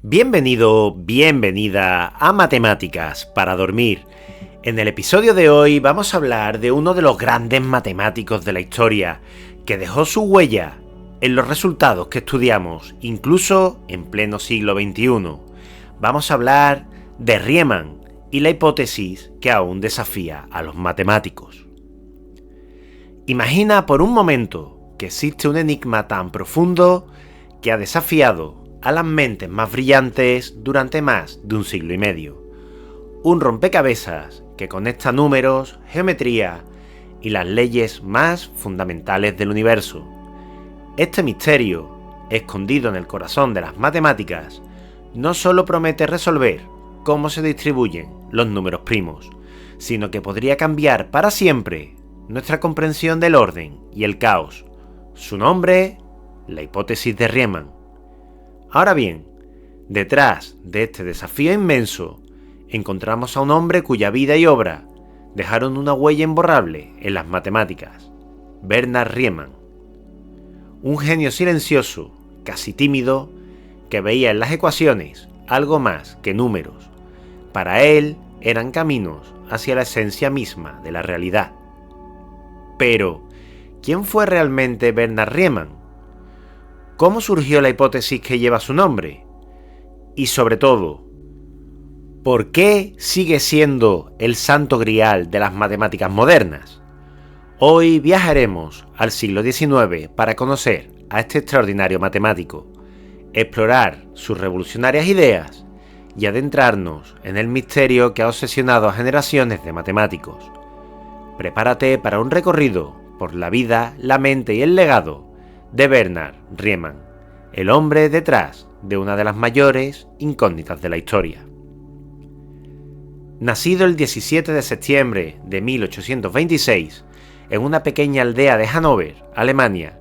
Bienvenido, bienvenida a Matemáticas para Dormir. En el episodio de hoy vamos a hablar de uno de los grandes matemáticos de la historia, que dejó su huella en los resultados que estudiamos, incluso en pleno siglo XXI. Vamos a hablar de Riemann y la hipótesis que aún desafía a los matemáticos. Imagina por un momento que existe un enigma tan profundo que ha desafiado a las mentes más brillantes durante más de un siglo y medio. Un rompecabezas que conecta números, geometría y las leyes más fundamentales del universo. Este misterio, escondido en el corazón de las matemáticas, no solo promete resolver cómo se distribuyen los números primos, sino que podría cambiar para siempre nuestra comprensión del orden y el caos. Su nombre, la hipótesis de Riemann. Ahora bien, detrás de este desafío inmenso, encontramos a un hombre cuya vida y obra dejaron una huella imborrable en las matemáticas, Bernhard Riemann. Un genio silencioso, casi tímido, que veía en las ecuaciones algo más que números. Para él eran caminos hacia la esencia misma de la realidad. Pero, ¿quién fue realmente Bernhard Riemann? ¿Cómo surgió la hipótesis que lleva su nombre? Y sobre todo, ¿por qué sigue siendo el santo grial de las matemáticas modernas? Hoy viajaremos al siglo XIX para conocer a este extraordinario matemático, explorar sus revolucionarias ideas y adentrarnos en el misterio que ha obsesionado a generaciones de matemáticos. Prepárate para un recorrido por la vida, la mente y el legado de Bernhard Riemann, el hombre detrás de una de las mayores incógnitas de la historia. Nacido el 17 de septiembre de 1826 en una pequeña aldea de Hannover, Alemania,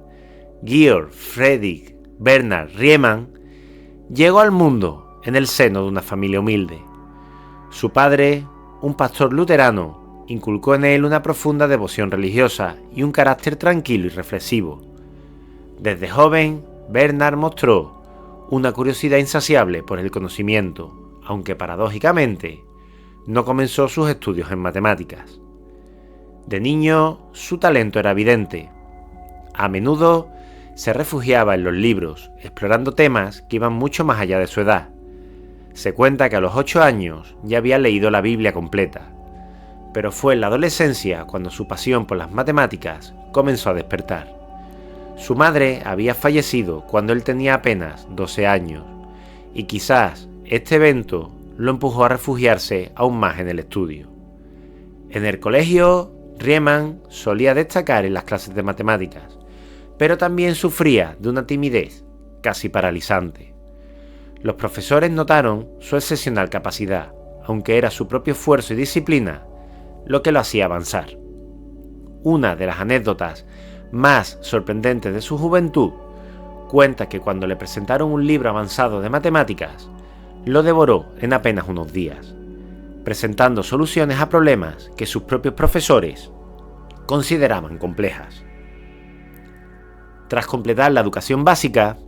Georg Friedrich Bernhard Riemann llegó al mundo en el seno de una familia humilde. Su padre, un pastor luterano, inculcó en él una profunda devoción religiosa y un carácter tranquilo y reflexivo. Desde joven, Bernhard mostró una curiosidad insaciable por el conocimiento, aunque paradójicamente no comenzó sus estudios en matemáticas. De niño, su talento era evidente. A menudo se refugiaba en los libros, explorando temas que iban mucho más allá de su edad. Se cuenta que a los 8 años ya había leído la Biblia completa, pero fue en la adolescencia cuando su pasión por las matemáticas comenzó a despertar. Su madre había fallecido cuando él tenía apenas 12 años, y quizás este evento lo empujó a refugiarse aún más en el estudio. En el colegio, Riemann solía destacar en las clases de matemáticas, pero también sufría de una timidez casi paralizante. Los profesores notaron su excepcional capacidad, aunque era su propio esfuerzo y disciplina lo que lo hacía avanzar. Una de las anécdotas más sorprendente de su juventud cuenta que cuando le presentaron un libro avanzado de matemáticas, lo devoró en apenas unos días, presentando soluciones a problemas que sus propios profesores consideraban complejas. Tras completar la educación básica,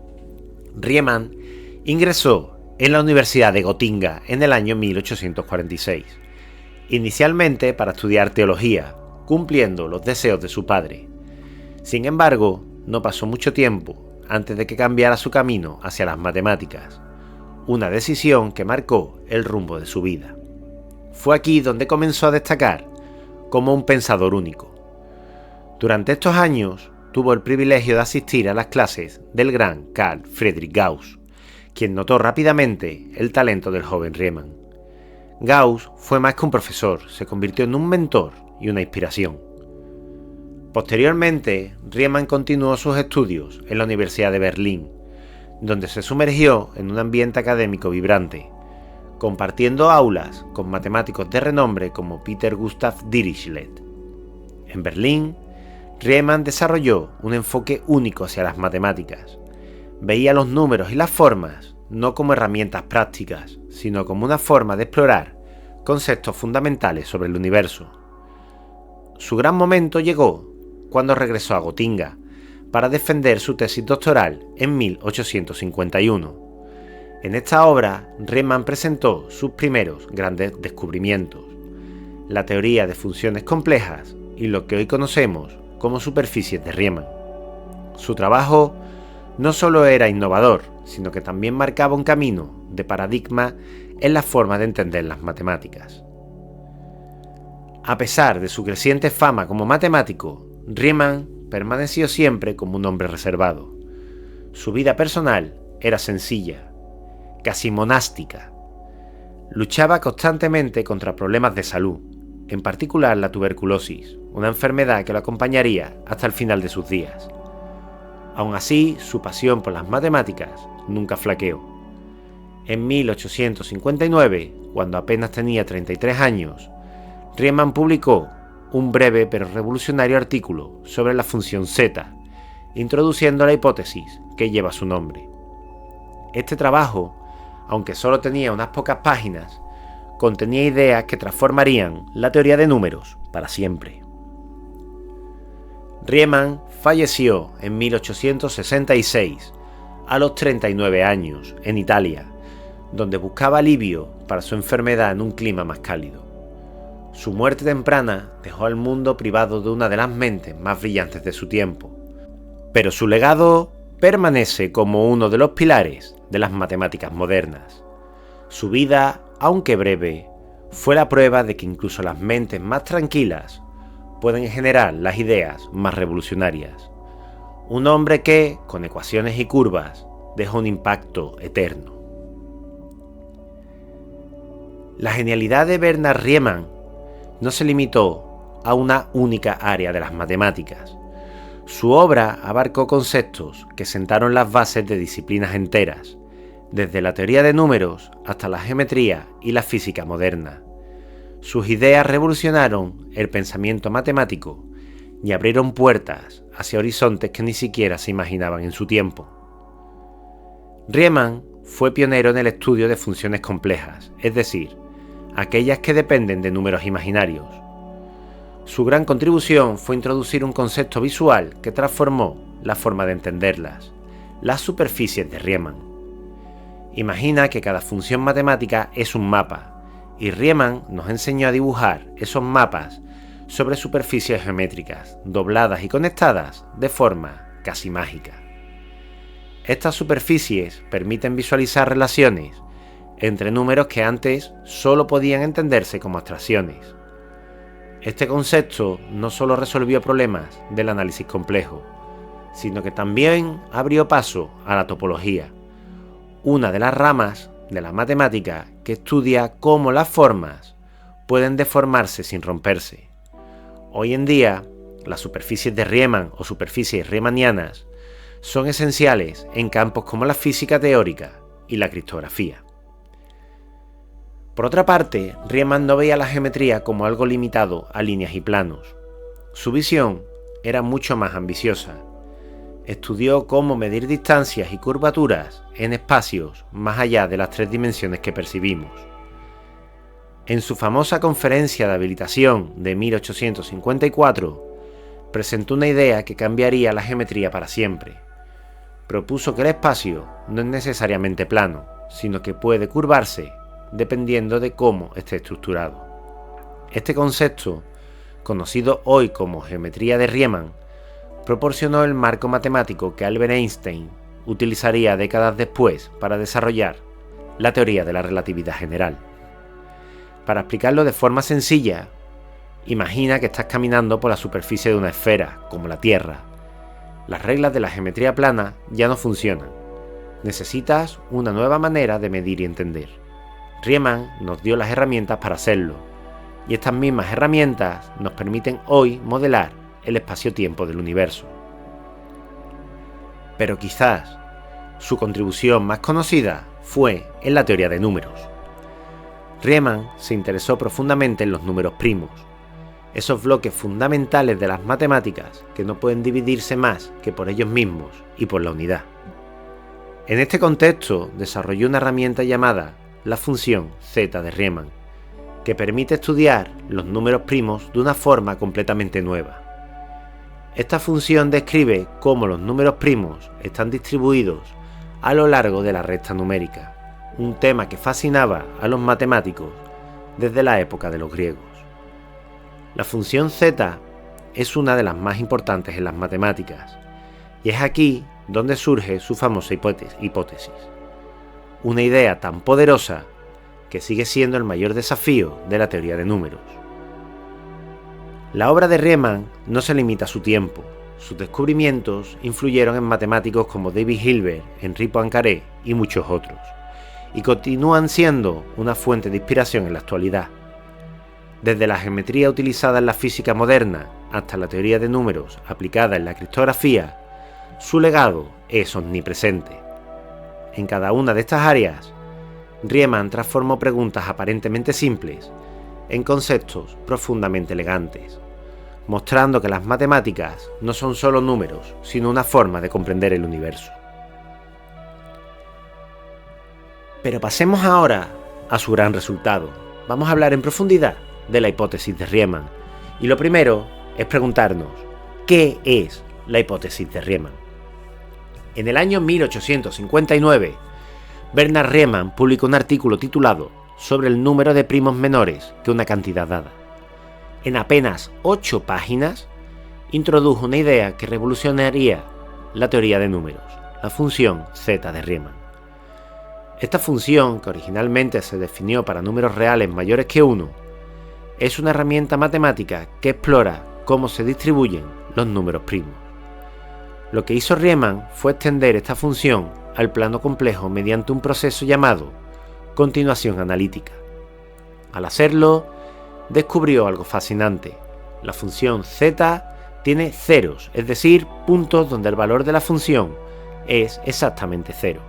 Riemann ingresó en la Universidad de Gotinga en el año 1846, inicialmente para estudiar teología, cumpliendo los deseos de su padre. Sin embargo, no pasó mucho tiempo antes de que cambiara su camino hacia las matemáticas, una decisión que marcó el rumbo de su vida. Fue aquí donde comenzó a destacar como un pensador único. Durante estos años tuvo el privilegio de asistir a las clases del gran Carl Friedrich Gauss, quien notó rápidamente el talento del joven Riemann. Gauss fue más que un profesor, se convirtió en un mentor y una inspiración. Posteriormente, Riemann continuó sus estudios en la Universidad de Berlín, donde se sumergió en un ambiente académico vibrante, compartiendo aulas con matemáticos de renombre como Peter Gustav Dirichlet. En Berlín, Riemann desarrolló un enfoque único hacia las matemáticas. Veía los números y las formas no como herramientas prácticas, sino como una forma de explorar conceptos fundamentales sobre el universo. Su gran momento llegó cuando regresó a Gotinga para defender su tesis doctoral en 1851. En esta obra, Riemann presentó sus primeros grandes descubrimientos, la teoría de funciones complejas y lo que hoy conocemos como superficies de Riemann. Su trabajo no solo era innovador, sino que también marcaba un camino de paradigma en la forma de entender las matemáticas. A pesar de su creciente fama como matemático, Riemann permaneció siempre como un hombre reservado. Su vida personal era sencilla, casi monástica. Luchaba constantemente contra problemas de salud, en particular la tuberculosis, una enfermedad que lo acompañaría hasta el final de sus días. Aún así, su pasión por las matemáticas nunca flaqueó. En 1859, cuando apenas tenía 33 años, Riemann publicó un breve pero revolucionario artículo sobre la función zeta, introduciendo la hipótesis que lleva su nombre. Este trabajo, aunque solo tenía unas pocas páginas, contenía ideas que transformarían la teoría de números para siempre. Riemann falleció en 1866, a los 39 años, en Italia, donde buscaba alivio para su enfermedad en un clima más cálido. Su muerte temprana dejó al mundo privado de una de las mentes más brillantes de su tiempo, pero su legado permanece como uno de los pilares de las matemáticas modernas. Su vida, aunque breve, fue la prueba de que incluso las mentes más tranquilas pueden generar las ideas más revolucionarias. Un hombre que, con ecuaciones y curvas, deja un impacto eterno. La genialidad de Bernhard Riemann no se limitó a una única área de las matemáticas. Su obra abarcó conceptos que sentaron las bases de disciplinas enteras, desde la teoría de números hasta la geometría y la física moderna. Sus ideas revolucionaron el pensamiento matemático y abrieron puertas hacia horizontes que ni siquiera se imaginaban en su tiempo. Riemann fue pionero en el estudio de funciones complejas, es decir, aquellas que dependen de números imaginarios. Su gran contribución fue introducir un concepto visual que transformó la forma de entenderlas, las superficies de Riemann. Imagina que cada función matemática es un mapa, y Riemann nos enseñó a dibujar esos mapas sobre superficies geométricas, dobladas y conectadas de forma casi mágica. Estas superficies permiten visualizar relaciones entre números que antes solo podían entenderse como abstracciones. Este concepto no solo resolvió problemas del análisis complejo, sino que también abrió paso a la topología, una de las ramas de la matemática que estudia cómo las formas pueden deformarse sin romperse. Hoy en día, las superficies de Riemann o superficies riemannianas son esenciales en campos como la física teórica y la criptografía. Por otra parte, Riemann no veía la geometría como algo limitado a líneas y planos. Su visión era mucho más ambiciosa. Estudió cómo medir distancias y curvaturas en espacios más allá de las 3 dimensiones que percibimos. En su famosa conferencia de habilitación de 1854, presentó una idea que cambiaría la geometría para siempre. Propuso que el espacio no es necesariamente plano, sino que puede curvarse dependiendo de cómo esté estructurado. Este concepto, conocido hoy como geometría de Riemann, proporcionó el marco matemático que Albert Einstein utilizaría décadas después para desarrollar la teoría de la relatividad general. Para explicarlo de forma sencilla, imagina que estás caminando por la superficie de una esfera, como la Tierra. Las reglas de la geometría plana ya no funcionan. Necesitas una nueva manera de medir y entender. Riemann nos dio las herramientas para hacerlo, y estas mismas herramientas nos permiten hoy modelar el espacio-tiempo del universo. Pero quizás su contribución más conocida fue en la teoría de números. Riemann se interesó profundamente en los números primos, esos bloques fundamentales de las matemáticas que no pueden dividirse más que por ellos mismos y por la unidad. En este contexto desarrolló una herramienta llamada la función zeta de Riemann, que permite estudiar los números primos de una forma completamente nueva. Esta función describe cómo los números primos están distribuidos a lo largo de la recta numérica. un tema que fascinaba a los matemáticos desde la época de los griegos. La función z es una de las más importantes en las matemáticas, y es aquí donde surge su famosa hipótesis. Una idea tan poderosa que sigue siendo el mayor desafío de la teoría de números. La obra de Riemann no se limita a su tiempo. Sus descubrimientos influyeron en matemáticos como David Hilbert, Henri Poincaré y muchos otros, y continúan siendo una fuente de inspiración en la actualidad. Desde la geometría utilizada en la física moderna hasta la teoría de números aplicada en la criptografía, su legado es omnipresente. En cada una de estas áreas, Riemann transformó preguntas aparentemente simples en conceptos profundamente elegantes, mostrando que las matemáticas no son solo números, sino una forma de comprender el universo. Pero pasemos ahora a su gran resultado. Vamos a hablar en profundidad de la hipótesis de Riemann, y lo primero es preguntarnos, ¿qué es la hipótesis de Riemann? En el año 1859, Bernard Riemann publicó un artículo titulado sobre el número de primos menores que una cantidad dada. En apenas 8 páginas, introdujo una idea que revolucionaría la teoría de números, la función z de Riemann. Esta función, que originalmente se definió para números reales mayores que 1, es una herramienta matemática que explora cómo se distribuyen los números primos. Lo que hizo Riemann fue extender esta función al plano complejo mediante un proceso llamado continuación analítica. Al hacerlo, descubrió algo fascinante. La función z tiene ceros, es decir, puntos donde el valor de la función es exactamente 0.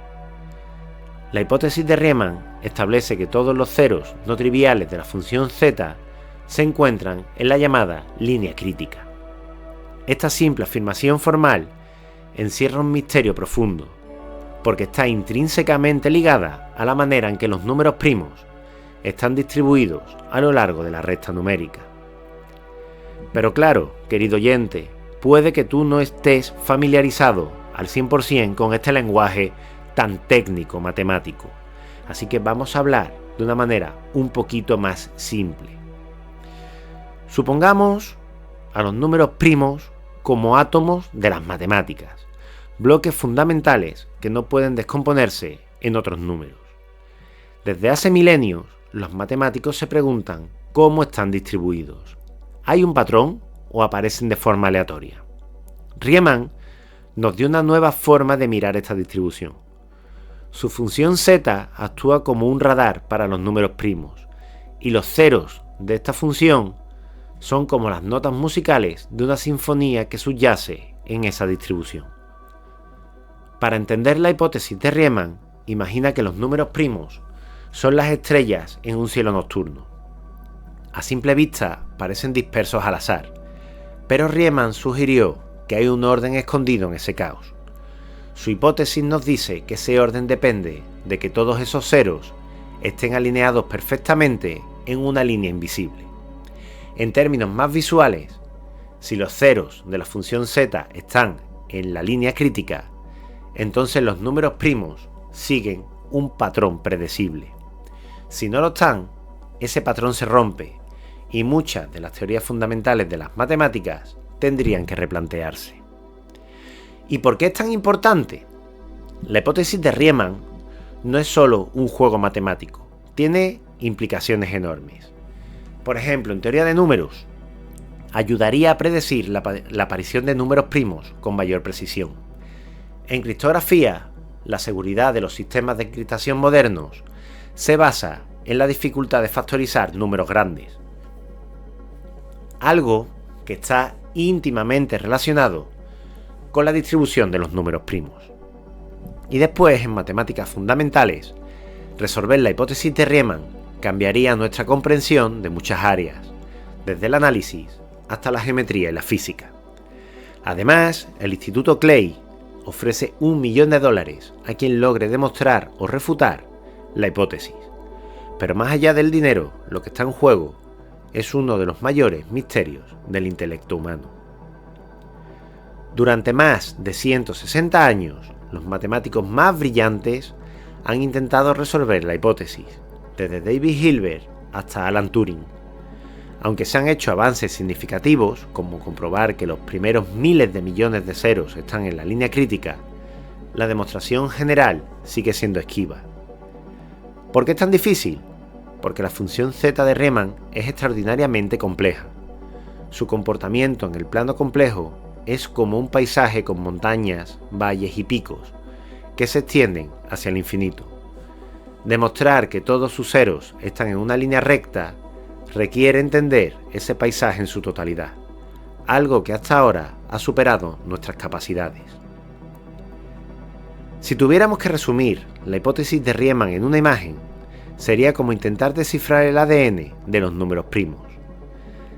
La hipótesis de Riemann establece que todos los ceros no triviales de la función z se encuentran en la llamada línea crítica. Esta simple afirmación formal encierra un misterio profundo, porque está intrínsecamente ligada a la manera en que los números primos están distribuidos a lo largo de la recta numérica. Pero claro, querido oyente, puede que tú no estés familiarizado al 100% con este lenguaje tan técnico matemático, así que vamos a hablar de una manera un poquito más simple. Supongamos a los números primos como átomos de las matemáticas, bloques fundamentales que no pueden descomponerse en otros números. Desde hace milenios, los matemáticos se preguntan cómo están distribuidos. ¿Hay un patrón o aparecen de forma aleatoria? Riemann nos dio una nueva forma de mirar esta distribución. Su función z actúa como un radar para los números primos, y los ceros de esta función son como las notas musicales de una sinfonía que subyace en esa distribución. Para entender la hipótesis de Riemann, imagina que los números primos son las estrellas en un cielo nocturno. A simple vista parecen dispersos al azar, pero Riemann sugirió que hay un orden escondido en ese caos. Su hipótesis nos dice que ese orden depende de que todos esos ceros estén alineados perfectamente en una línea invisible. En términos más visuales, si los ceros de la función z están en la línea crítica, entonces los números primos siguen un patrón predecible. Si no lo están, ese patrón se rompe y muchas de las teorías fundamentales de las matemáticas tendrían que replantearse. ¿Y por qué es tan importante? La hipótesis de Riemann no es solo un juego matemático, tiene implicaciones enormes. Por ejemplo, en teoría de números, ayudaría a predecir la aparición de números primos con mayor precisión. En criptografía, la seguridad de los sistemas de encriptación modernos se basa en la dificultad de factorizar números grandes, algo que está íntimamente relacionado con la distribución de los números primos. Y después, en matemáticas fundamentales, resolver la hipótesis de Riemann cambiaría nuestra comprensión de muchas áreas, desde el análisis hasta la geometría y la física. Además, el Instituto Clay ofrece $1 millón a quien logre demostrar o refutar la hipótesis. Pero más allá del dinero, lo que está en juego es uno de los mayores misterios del intelecto humano. Durante más de 160 años, los matemáticos más brillantes han intentado resolver la hipótesis, desde David Hilbert hasta Alan Turing. Aunque se han hecho avances significativos, como comprobar que los primeros miles de millones de ceros están en la línea crítica, la demostración general sigue siendo esquiva. ¿Por qué es tan difícil? Porque la función z de Riemann es extraordinariamente compleja. Su comportamiento en el plano complejo es como un paisaje con montañas, valles y picos, que se extienden hacia el infinito. Demostrar que todos sus ceros están en una línea recta requiere entender ese paisaje en su totalidad, algo que hasta ahora ha superado nuestras capacidades. Si tuviéramos que resumir la hipótesis de Riemann en una imagen, sería como intentar descifrar el ADN de los números primos.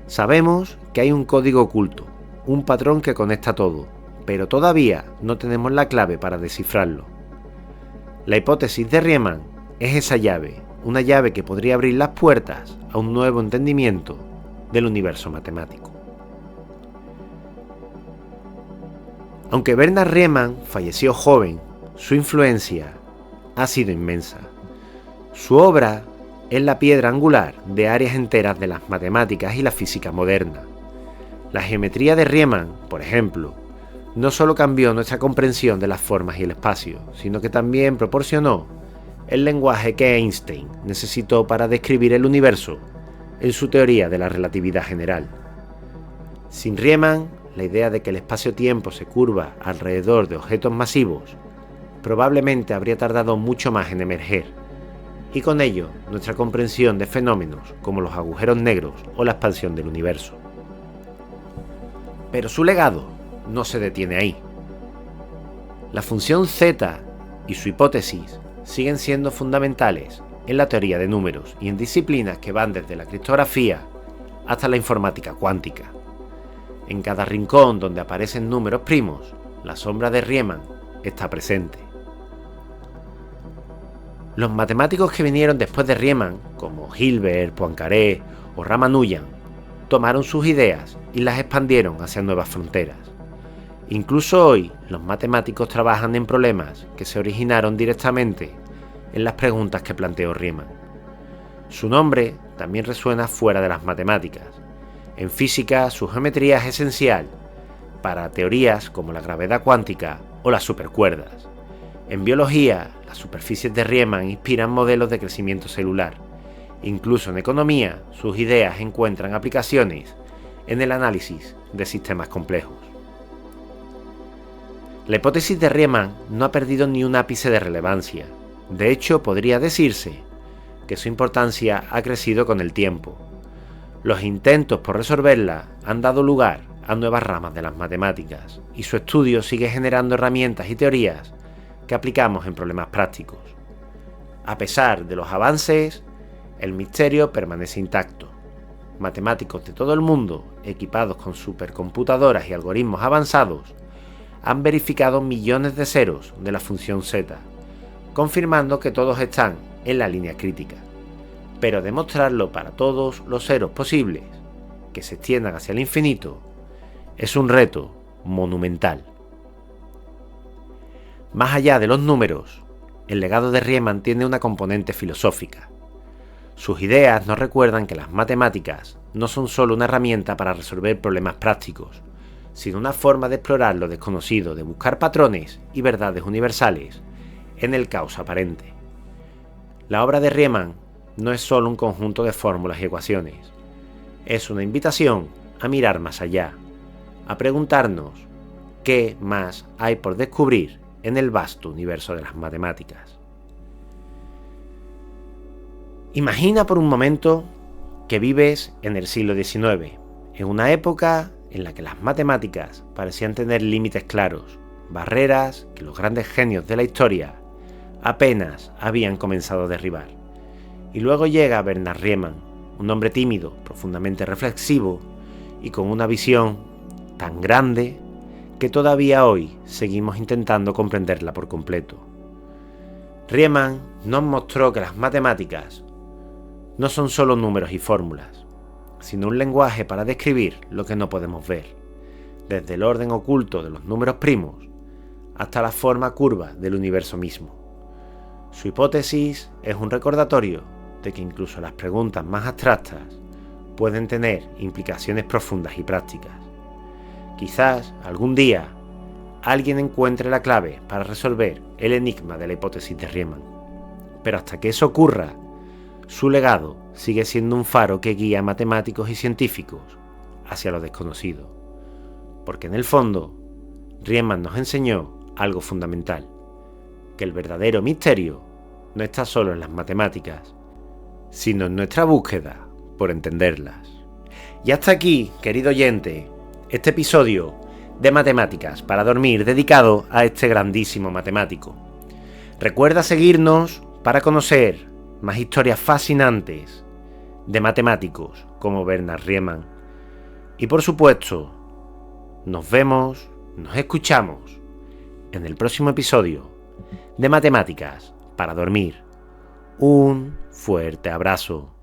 Sabemos que hay un código oculto, un patrón que conecta todo, pero todavía no tenemos la clave para descifrarlo. La hipótesis de Riemann es esa llave, una llave que podría abrir las puertas a un nuevo entendimiento del universo matemático. Aunque Bernard Riemann falleció joven, su influencia ha sido inmensa. Su obra es la piedra angular de áreas enteras de las matemáticas y la física moderna. La geometría de Riemann, por ejemplo, no solo cambió nuestra comprensión de las formas y el espacio, sino que también proporcionó el lenguaje que Einstein necesitó para describir el universo en su teoría de la relatividad general. Sin Riemann, la idea de que el espacio-tiempo se curva alrededor de objetos masivos probablemente habría tardado mucho más en emerger, y con ello nuestra comprensión de fenómenos como los agujeros negros o la expansión del universo. Pero su legado no se detiene ahí. La función z y su hipótesis siguen siendo fundamentales en la teoría de números y en disciplinas que van desde la criptografía hasta la informática cuántica. En cada rincón donde aparecen números primos, la sombra de Riemann está presente. Los matemáticos que vinieron después de Riemann, como Hilbert, Poincaré o Ramanujan, tomaron sus ideas y las expandieron hacia nuevas fronteras. Incluso hoy, los matemáticos trabajan en problemas que se originaron directamente en las preguntas que planteó Riemann. Su nombre también resuena fuera de las matemáticas. En física, su geometría es esencial para teorías como la gravedad cuántica o las supercuerdas. En biología, las superficies de Riemann inspiran modelos de crecimiento celular. Incluso en economía, sus ideas encuentran aplicaciones en el análisis de sistemas complejos. La hipótesis de Riemann no ha perdido ni un ápice de relevancia. De hecho, podría decirse que su importancia ha crecido con el tiempo. Los intentos por resolverla han dado lugar a nuevas ramas de las matemáticas, y su estudio sigue generando herramientas y teorías que aplicamos en problemas prácticos. A pesar de los avances, el misterio permanece intacto. Matemáticos de todo el mundo, equipados con supercomputadoras y algoritmos avanzados, han verificado millones de ceros de la función z, confirmando que todos están en la línea crítica. Pero demostrarlo para todos los ceros posibles, que se extiendan hacia el infinito, es un reto monumental. Más allá de los números, el legado de Riemann tiene una componente filosófica. Sus ideas nos recuerdan que las matemáticas no son solo una herramienta para resolver problemas prácticos, sino una forma de explorar lo desconocido, de buscar patrones y verdades universales en el caos aparente. La obra de Riemann no es solo un conjunto de fórmulas y ecuaciones, es una invitación a mirar más allá, a preguntarnos qué más hay por descubrir en el vasto universo de las matemáticas. Imagina por un momento que vives en el siglo XIX, en una época en la que las matemáticas parecían tener límites claros, barreras que los grandes genios de la historia apenas habían comenzado a derribar. Y luego llega Bernard Riemann, un hombre tímido, profundamente reflexivo y con una visión tan grande que todavía hoy seguimos intentando comprenderla por completo. Riemann nos mostró que las matemáticas no son solo números y fórmulas, sino un lenguaje para describir lo que no podemos ver, desde el orden oculto de los números primos hasta la forma curva del universo mismo. Su hipótesis es un recordatorio de que incluso las preguntas más abstractas pueden tener implicaciones profundas y prácticas. Quizás algún día alguien encuentre la clave para resolver el enigma de la hipótesis de Riemann. Pero hasta que eso ocurra, su legado sigue siendo un faro que guía a matemáticos y científicos hacia lo desconocido. Porque en el fondo, Riemann nos enseñó algo fundamental, que el verdadero misterio no está solo en las matemáticas, sino en nuestra búsqueda por entenderlas. Y hasta aquí, querido oyente, este episodio de Matemáticas para Dormir dedicado a este grandísimo matemático. Recuerda seguirnos para conocer más historias fascinantes de matemáticos como Bernard Riemann. Y por supuesto, nos escuchamos en el próximo episodio de Matemáticas para Dormir. Un fuerte abrazo.